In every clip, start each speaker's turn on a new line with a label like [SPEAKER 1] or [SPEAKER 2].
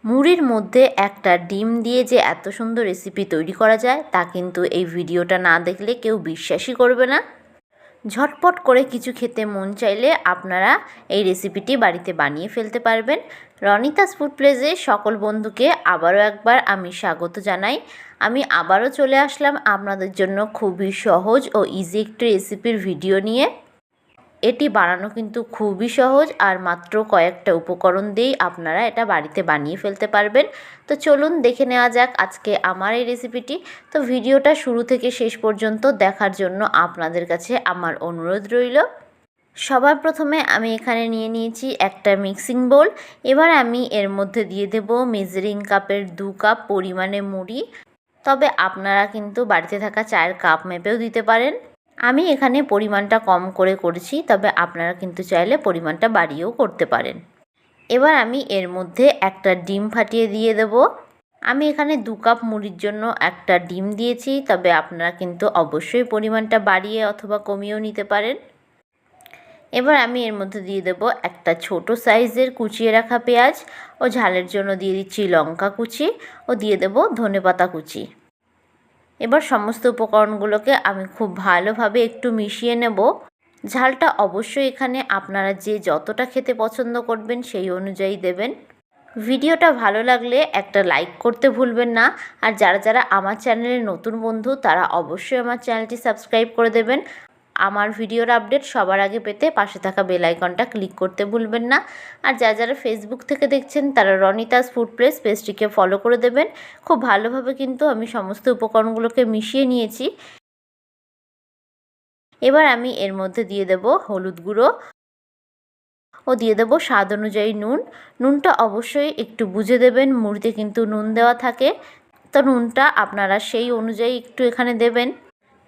[SPEAKER 1] মুড়ির মধ্যে একটা ডিম দিয়ে যে এত সুন্দর রেসিপি তৈরি করা যায় তা কিন্তু এই ভিডিওটা না দেখলে কেউ বিশ্বাসই করবে না। ঝটপট করে কিছু খেতে মন চাইলে আপনারা এই রেসিপিটি বাড়িতে বানিয়ে ফেলতে পারবেন। রনিতাস ফুড প্লেসে সকল বন্ধুকে আবারও একবার আমি স্বাগত জানাই। আমি আবারও চলে আসলাম আপনাদের জন্য খুবই সহজ ও ইজি একটি রেসিপির ভিডিও নিয়ে। এটি বানানো কিন্তু খুবই সহজ আর মাত্র কয়েকটা উপকরণ দিয়েই আপনারা এটা বাড়িতে বানিয়ে ফেলতে পারবেন। তো চলুন দেখে নেওয়া যাক আজকে আমার এই রেসিপিটি। তো ভিডিওটা শুরু থেকে শেষ পর্যন্ত দেখার জন্য আপনাদের কাছে আমার অনুরোধ রইল। সবার প্রথমে আমি এখানে নিয়ে নিয়েছি একটা মিক্সিং বোল। এবার আমি এর মধ্যে দিয়ে দেব মেজারিং কাপের 2 কাপ পরিমাণে মুড়ি। তবে আপনারা কিন্তু বাড়িতে থাকা চায়ের কাপ মেপেও দিতে পারেন। আমি এখানে পরিমাণটা কম করে করেছি, তবে আপনারা কিন্তু চাইলে পরিমাণটা বাড়িয়েও করতে পারেন। এবার আমি এর মধ্যে একটা ডিম ফাটিয়ে দিয়ে দেব। আমি এখানে 2 কাপ মুড়ির জন্য একটা ডিম দিয়েছি, তবে আপনারা কিন্তু অবশ্যই পরিমাণটা বাড়িয়ে অথবা কমিয়েও নিতে পারেন। এবার আমি এর মধ্যে দিয়ে দেব একটা ছোট সাইজের কুচিয়ে রাখা পেঁয়াজ ও ঝালের জন্য দিয়ে দিচ্ছি লঙ্কা কুচি ও দিয়ে দেব ধনেপাতা কুচি। এবার সমস্ত উপকরণগুলোকে আমি খুব ভালোভাবে একটু মিশিয়ে নেব। ঝালটা অবশ্যই এখানে আপনারা যে যতটা খেতে পছন্দ করবেন সেই অনুযায়ী দেবেন। ভিডিওটা ভালো লাগলে একটা লাইক করতে ভুলবেন না। আর যারা যারা আমার চ্যানেলের নতুন বন্ধু তারা অবশ্যই আমার চ্যানেলটি সাবস্ক্রাইব করে দেবেন। আমার ভিডিওর আপডেট সবার আগে পেতে পাশে থাকা বেল আইকনটা ক্লিক করতে ভুলবেন না। আর যারা যারা ফেসবুক থেকে দেখছেন তারা রনিতাস ফুড প্লেস পেজটিকে ফলো করে দেবেন। খুব ভালোভাবে কিন্তু আমি সমস্ত উপকরণগুলোকে মিশিয়ে নিয়েছি। এবার আমি এর মধ্যে দিয়ে দেব হলুদ গুঁড়ো ও দিয়ে দেব স্বাদ অনুযায়ী নুন। নুনটা অবশ্যই একটু বুঝে দেবেন, মুড়িতে কিন্তু নুন দেওয়া থাকে, তো নুনটা আপনারা সেই অনুযায়ী একটু এখানে দেবেন।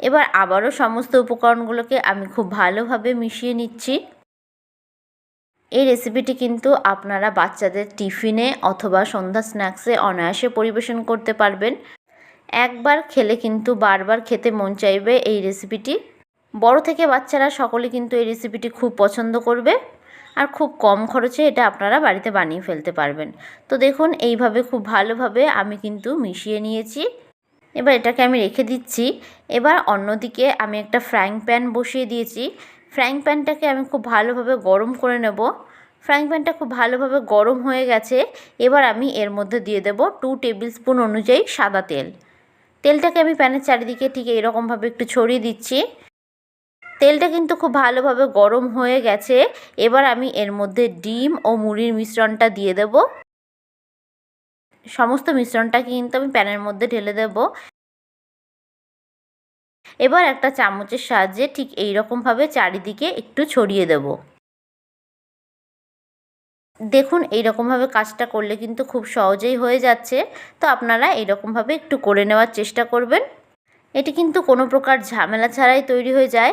[SPEAKER 1] এবার আবারও সমস্ত উপকরণগুলোকে আমি খুব ভালোভাবে মিশিয়ে নিচ্ছি। এই রেসিপিটি কিন্তু আপনারা বাচ্চাদের টিফিনে অথবা সন্ধ্যা স্ন্যাক্সে অনায়াসে পরিবেশন করতে পারবেন। একবার খেলে কিন্তু বারবার খেতে মন চাইবে এই রেসিপিটি। বড় থেকে বাচ্চারা সকলে কিন্তু এই রেসিপিটি খুব পছন্দ করবে আর খুব কম খরচে এটা আপনারা বাড়িতে বানিয়ে ফেলতে পারবেন। তো দেখুন এইভাবে খুব ভালোভাবে আমি কিন্তু মিশিয়ে নিয়েছি। এবার এটাকে আমি রেখে দিচ্ছি। এবার অন্যদিকে আমি একটা ফ্রাইং প্যান বসিয়ে দিয়েছি। ফ্রাইং প্যানটাকে আমি খুব ভালোভাবে গরম করে নেব। ফ্রাইং প্যানটা খুব ভালোভাবে গরম হয়ে গেছে। এবার আমি এর মধ্যে দিয়ে দেব 2 টেবিল স্পুন অনুযায়ী সাদা তেল। তেলটাকে আমি প্যানের চারিদিকে ঠিক এরকমভাবে একটু ছড়িয়ে দিচ্ছি। তেলটা কিন্তু খুব ভালোভাবে গরম হয়ে গেছে। এবার আমি এর মধ্যে ডিম ও মুড়ির মিশ্রণটা দিয়ে দেব। সমস্ত মিশ্রণটাকে কিন্তু আমি প্যানের মধ্যে ঢেলে দেব। এবার একটা চামচের সাহায্যে ঠিক এই রকমভাবে চারিদিকে একটু ছড়িয়ে দেব। দেখুন এই রকমভাবে কাজটা করলে কিন্তু খুব সহজেই হয়ে যাচ্ছে। তো আপনারা এই রকমভাবে একটু করে নেওয়ার চেষ্টা করবেন। এটি কিন্তু কোনো প্রকার ঝামেলা ছাড়াই তৈরি হয়ে যায়।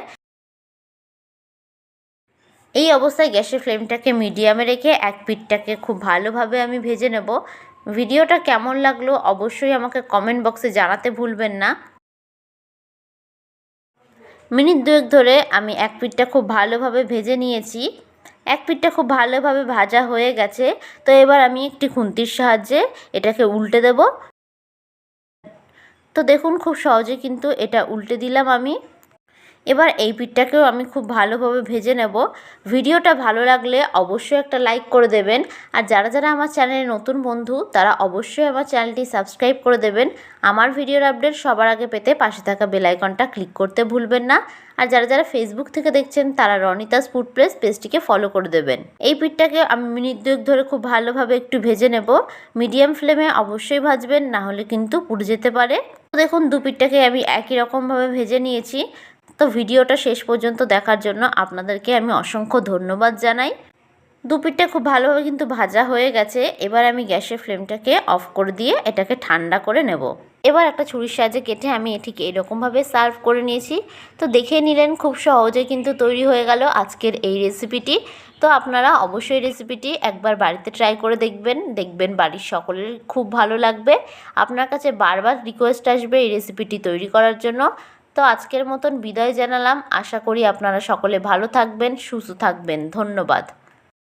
[SPEAKER 1] এই অবস্থায় গ্যাসের ফ্লেমটাকে মিডিয়ামে রেখে এক পিঠটাকে খুব ভালোভাবে আমি ভেজে নেব। ভিডিওটা কেমন লাগলো অবশ্যই আমাকে কমেন্ট বক্সে জানাতে ভুলবেন না। মিনিট 2 ধরে আমি এক পিঠটা খুব ভালোভাবে ভেজে নিয়েছি। এক পিঠটা খুব ভালোভাবে ভাজা হয়ে গেছে। তো এবার আমি একটি খুন্তির সাহায্যে এটাকে উল্টে দেব। তো দেখুন খুব সহজে কিন্তু এটা উল্টে দিলাম আমি। এবার এই পিঠটাকেও আমি খুব ভালোভাবে ভেজে নেব। ভিডিওটা ভালো লাগলে অবশ্যই একটা লাইক করে দেবেন। আর যারা যারা আমার চ্যানেলে নতুন বন্ধু তারা অবশ্যই আমার চ্যানেলটি সাবস্ক্রাইব করে দেবেন। আমার ভিডিওর আপডেট সবার আগে পেতে পাশে থাকা বেল আইকনটা ক্লিক করতে ভুলবেন না। আর যারা যারা ফেসবুক থেকে দেখছেন তারা রনিতাস ফুড প্লেস পেজটিকে ফলো করে দেবেন। এই পিঠটাকে আমি মিনিট 2 ধরে খুব ভালোভাবে একটু ভেজে নেব। মিডিয়াম ফ্লেমে অবশ্যই ভাজবেন, না হলে কিন্তু পুড়ে যেতে পারে। তো দেখুন 2 পিঠটাকে আমি একই রকমভাবে ভেজে নিয়েছি। তো ভিডিওটা শেষ পর্যন্ত দেখার জন্য আপনাদেরকে আমি অসংখ্য ধন্যবাদ জানাই। 2 পিঠটা খুব ভালোভাবে কিন্তু ভাজা হয়ে গেছে। এবার আমি গ্যাসের ফ্লেমটাকে অফ করে দিয়ে এটাকে ঠান্ডা করে নেব। এবার একটা ছুরির সাহায্যে কেটে আমি ঠিক এরকমভাবে সার্ভ করে নিয়েছি। তো দেখে নিলেন খুব সহজে কিন্তু তৈরি হয়ে গেল আজকের এই রেসিপিটি। তো আপনারা অবশ্যই রেসিপিটি একবার বাড়িতে ট্রাই করে দেখবেন বাড়ির সকলের খুব ভালো লাগবে। আপনার কাছে বারবার রিকোয়েস্ট আসবে এই রেসিপিটি তৈরি করার জন্য। তো আজকের মতন বিদায় জানালাম। আশা করি আপনারা সকলে ভালো থাকবেন, সুস্থ থাকবেন। ধন্যবাদ।